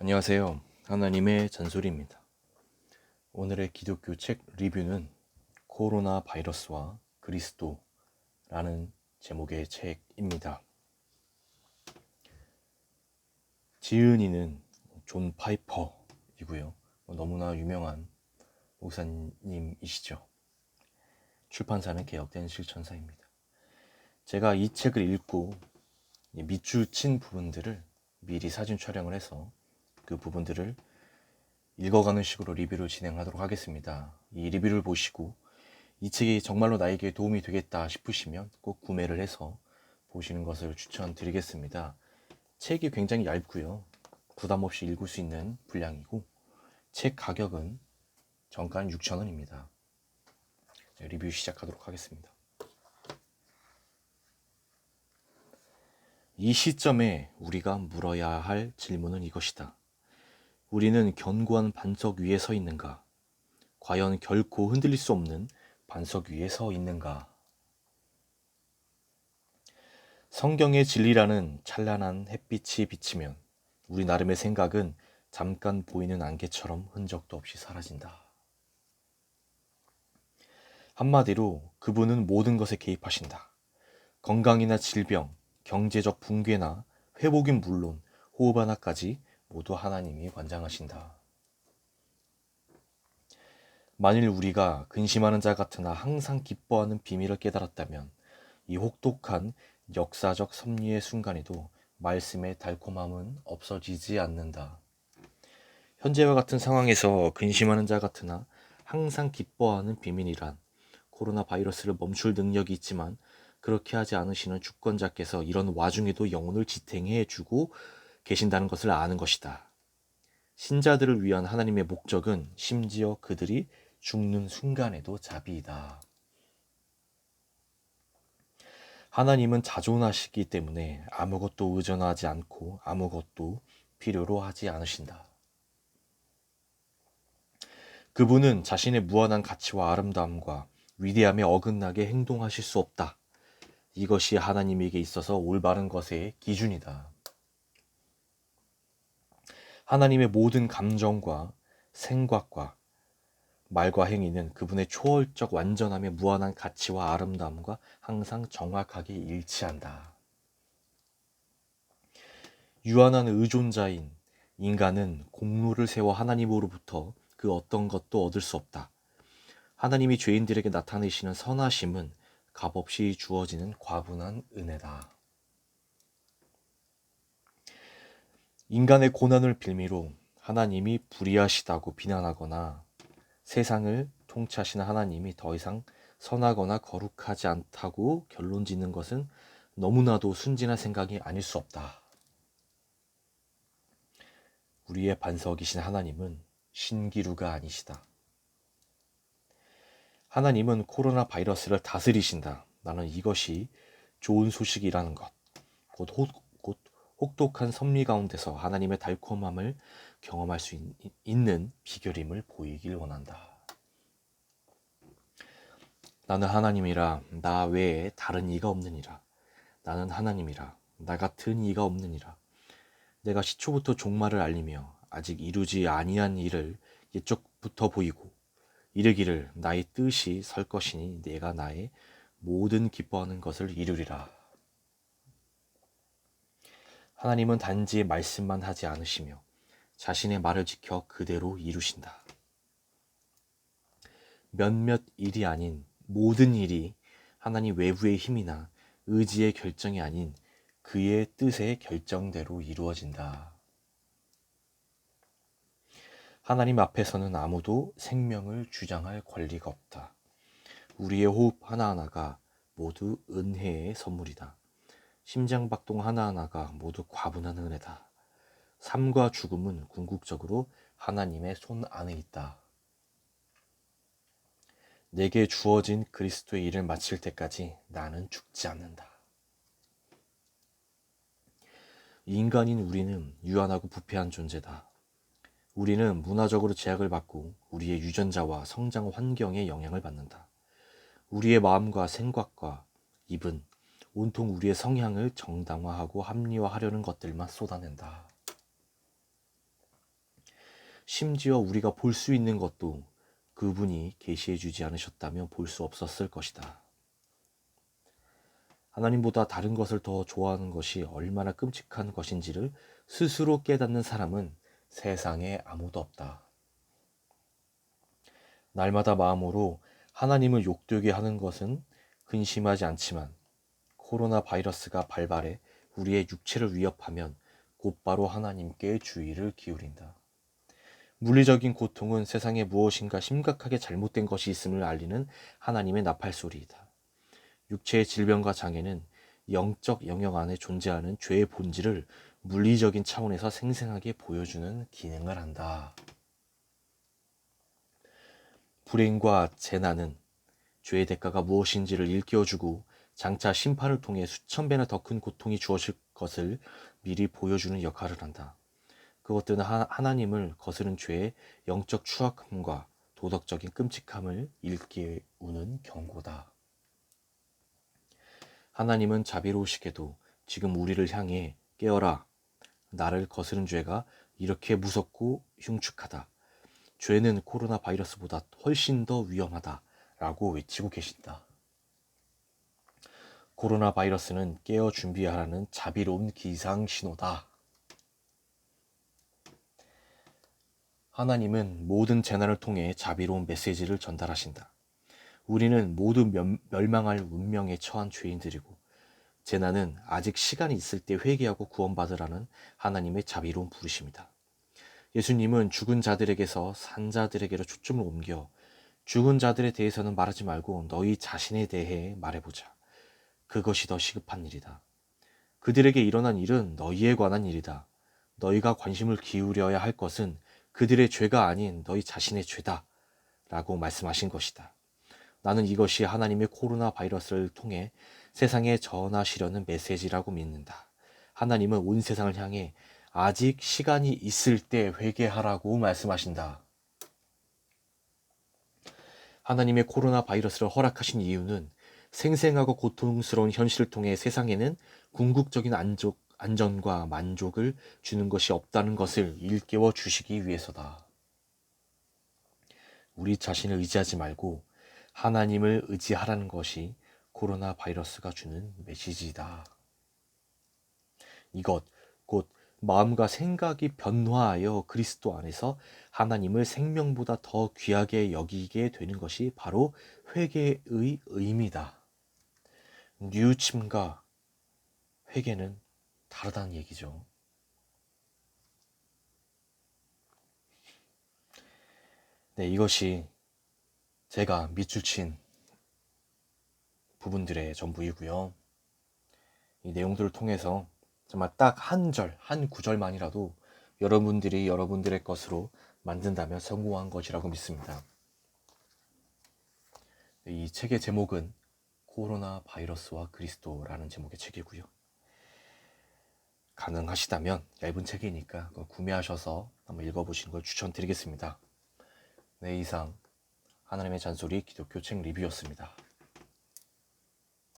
안녕하세요. 하나님의 잔소리입니다. 오늘의 기독교 책 리뷰는 코로나 바이러스와 그리스도라는 제목의 책입니다. 지은이는 존 파이퍼이고요. 너무나 유명한 목사님이시죠. 출판사는 개혁된 실천사입니다. 제가 이 책을 읽고 밑줄 친 부분들을 미리 사진 촬영을 해서 그 부분들을 읽어가는 식으로 리뷰를 진행하도록 하겠습니다. 이 리뷰를 보시고 이 책이 정말로 나에게 도움이 되겠다 싶으시면 꼭 구매를 해서 보시는 것을 추천드리겠습니다. 책이 굉장히 얇고요. 부담 없이 읽을 수 있는 분량이고 책 가격은 정가 6,000원입니다. 리뷰 시작하도록 하겠습니다. 이 시점에 우리가 물어야 할 질문은 이것이다. 우리는 견고한 반석 위에 서 있는가? 과연 결코 흔들릴 수 없는 반석 위에 서 있는가? 성경의 진리라는 찬란한 햇빛이 비치면 우리 나름의 생각은 잠깐 보이는 안개처럼 흔적도 없이 사라진다. 한마디로 그분은 모든 것에 개입하신다. 건강이나 질병, 경제적 붕괴나 회복인 물론 호흡 하나까지 모두 하나님이 관장하신다. 만일 우리가 근심하는 자 같으나 항상 기뻐하는 비밀을 깨달았다면 이 혹독한 역사적 섭리의 순간에도 말씀의 달콤함은 없어지지 않는다. 현재와 같은 상황에서 근심하는 자 같으나 항상 기뻐하는 비밀이란 코로나 바이러스를 멈출 능력이 있지만 그렇게 하지 않으시는 주권자께서 이런 와중에도 영혼을 지탱해 주고 계신다는 것을 아는 것이다. 신자들을 위한 하나님의 목적은 심지어 그들이 죽는 순간에도 자비이다. 하나님은 자존하시기 때문에 아무것도 의존하지 않고 아무것도 필요로 하지 않으신다. 그분은 자신의 무한한 가치와 아름다움과 위대함에 어긋나게 행동하실 수 없다. 이것이 하나님에게 있어서 올바른 것의 기준이다. 하나님의 모든 감정과 생각과 말과 행위는 그분의 초월적 완전함의 무한한 가치와 아름다움과 항상 정확하게 일치한다. 유한한 의존자인 인간은 공로를 세워 하나님으로부터 그 어떤 것도 얻을 수 없다. 하나님이 죄인들에게 나타내시는 선하심은 값없이 주어지는 과분한 은혜다. 인간의 고난을 빌미로 하나님이 불의하시다고 비난하거나 세상을 통치하시는 하나님이 더 이상 선하거나 거룩하지 않다고 결론 짓는 것은 너무나도 순진한 생각이 아닐 수 없다. 우리의 반석이신 하나님은 신기루가 아니시다. 하나님은 코로나 바이러스를 다스리신다. 나는 이것이 좋은 소식이라는 것. 곧 혹독한 섭리 가운데서 하나님의 달콤함을 경험할 수 있는 비결임을 보이길 원한다. 나는 하나님이라 나 외에 다른 이가 없느니라. 나는 하나님이라 나 같은 이가 없느니라. 내가 시초부터 종말을 알리며 아직 이루지 아니한 일을 옛적부터 보이고 이르기를 나의 뜻이 설 것이니 내가 나의 모든 기뻐하는 것을 이루리라. 하나님은 단지 말씀만 하지 않으시며 자신의 말을 지켜 그대로 이루신다. 몇몇 일이 아닌 모든 일이 하나님 외부의 힘이나 의지의 결정이 아닌 그의 뜻의 결정대로 이루어진다. 하나님 앞에서는 아무도 생명을 주장할 권리가 없다. 우리의 호흡 하나하나가 모두 은혜의 선물이다. 심장박동 하나하나가 모두 과분한 은혜다. 삶과 죽음은 궁극적으로 하나님의 손 안에 있다. 내게 주어진 그리스도의 일을 마칠 때까지 나는 죽지 않는다. 인간인 우리는 유한하고 부패한 존재다. 우리는 문화적으로 제약을 받고 우리의 유전자와 성장 환경에 영향을 받는다. 우리의 마음과 생각과 입은 온통 우리의 성향을 정당화하고 합리화하려는 것들만 쏟아낸다. 심지어 우리가 볼 수 있는 것도 그분이 계시해 주지 않으셨다면 볼 수 없었을 것이다. 하나님보다 다른 것을 더 좋아하는 것이 얼마나 끔찍한 것인지를 스스로 깨닫는 사람은 세상에 아무도 없다. 날마다 마음으로 하나님을 욕되게 하는 것은 근심하지 않지만 코로나 바이러스가 발발해 우리의 육체를 위협하면 곧바로 하나님께 주의를 기울인다. 물리적인 고통은 세상에 무엇인가 심각하게 잘못된 것이 있음을 알리는 하나님의 나팔소리이다. 육체의 질병과 장애는 영적 영역 안에 존재하는 죄의 본질을 물리적인 차원에서 생생하게 보여주는 기능을 한다. 불행과 재난은 죄의 대가가 무엇인지를 일깨워주고 장차 심판을 통해 수천 배나 더 큰 고통이 주어질 것을 미리 보여주는 역할을 한다. 그것들은 하나님을 거스른 죄의 영적 추악함과 도덕적인 끔찍함을 일깨우는 경고다. 하나님은 자비로우시게도 지금 우리를 향해 깨어라. 나를 거스른 죄가 이렇게 무섭고 흉측하다. 죄는 코로나 바이러스보다 훨씬 더 위험하다. 라고 외치고 계신다. 코로나 바이러스는 깨어 준비하라는 자비로운 기상신호다. 하나님은 모든 재난을 통해 자비로운 메시지를 전달하신다. 우리는 모두 멸망할 운명에 처한 죄인들이고 재난은 아직 시간이 있을 때 회개하고 구원받으라는 하나님의 자비로운 부르심이다. 예수님은 죽은 자들에게서 산 자들에게로 초점을 옮겨 죽은 자들에 대해서는 말하지 말고 너희 자신에 대해 말해보자. 그것이 더 시급한 일이다. 그들에게 일어난 일은 너희에 관한 일이다. 너희가 관심을 기울여야 할 것은 그들의 죄가 아닌 너희 자신의 죄다. 라고 말씀하신 것이다. 나는 이것이 하나님의 코로나 바이러스를 통해 세상에 전하시려는 메시지라고 믿는다. 하나님은 온 세상을 향해 아직 시간이 있을 때 회개하라고 말씀하신다. 하나님의 코로나 바이러스를 허락하신 이유는 생생하고 고통스러운 현실을 통해 세상에는 궁극적인 안전과 만족을 주는 것이 없다는 것을 일깨워 주시기 위해서다. 우리 자신을 의지하지 말고 하나님을 의지하라는 것이 코로나 바이러스가 주는 메시지다. 이것 곧 마음과 생각이 변화하여 그리스도 안에서 하나님을 생명보다 더 귀하게 여기게 되는 것이 바로 회개의 의미다. 뉘우침과 회개는 다르다는 얘기죠. 네, 이것이 제가 밑줄 친 부분들의 전부이고요. 이 내용들을 통해서 정말 딱 한 절, 한 구절만이라도 여러분들이 여러분들의 것으로 만든다면 성공한 것이라고 믿습니다. 이 책의 제목은 코로나 바이러스와 그리스도라는 제목의 책이고요. 가능하시다면 얇은 책이니까 구매하셔서 한번 읽어보시는 걸 추천드리겠습니다. 네, 이상 하나님의 잔소리 기독교 책 리뷰였습니다.